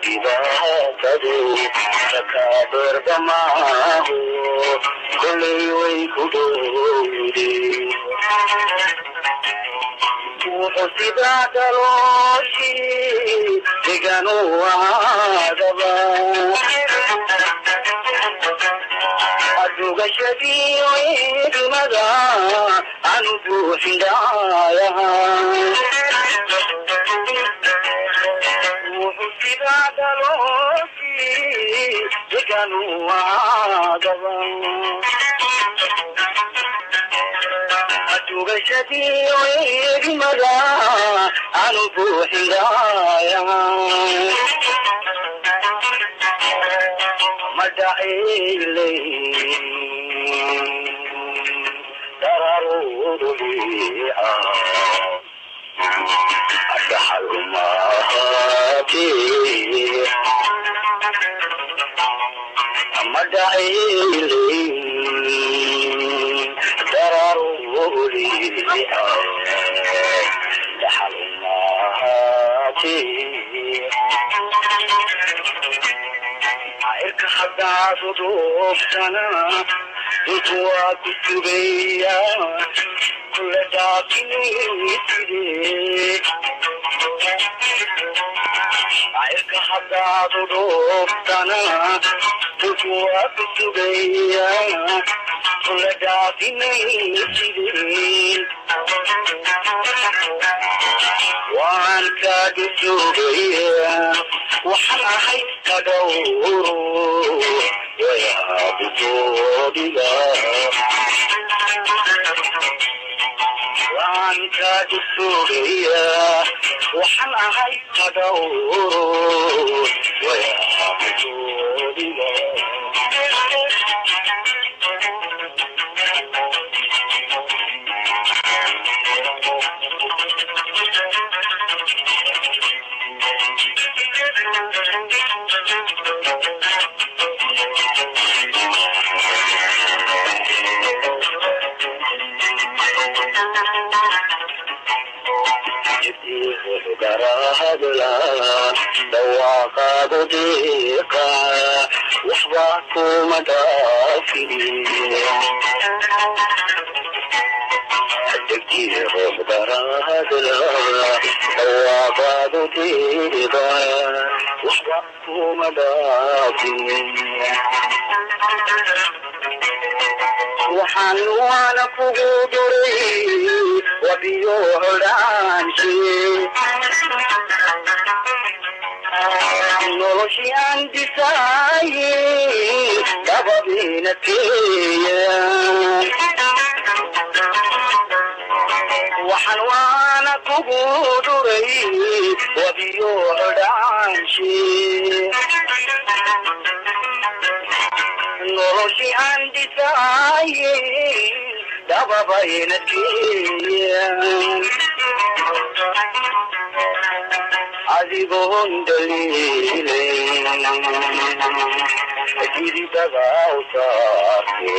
dhibaatadu takaabeer dhamaahu kolay way ku dhowde wuxuu sidaa dalooshii deganu ahaadaba adugashadiyo idmada anu buuxin dhaayaha wuxuu sidaa dalooshii deganu ahaadaba adugashadiyo idmada anu buuxin dhaayaha madaxaylay dararuuruliica adhaxalumahaati madaxaylay dararuuruliica adhaxalumahaati irka haddaad uduubtana intu waa ku sugaya kula dhaafinaytide irka haddaad uduubtana intu waa ku sugaya kula dhaafinaytide waan kaadu sugaya waxaan ahay ka dhowro wayaabitoodiga waan kaadu sugaya waxaan ahay ka dhowro wayaabitoodiga dhawaaqaadu diiqa waxba kuma dhaafin degtiiroob daraadla dhawaaqaadu diiqa waxba kuma dhaafin waxaan waana kugu duray wabiyo hodhaanshe noloshii aan dhisaaye dabadiina teeya waxaan waana kugu duray wabiyo hodhaanshe noloshii aan dhisaaye dababayna teeya adigoon daliilayn jiridaga u saarte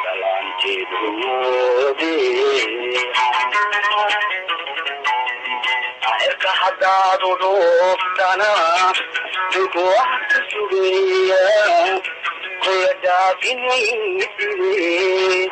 dalaanteed rumoode irka haddaad udhuuftana duku wax ku sugaya kula dhaafinaytide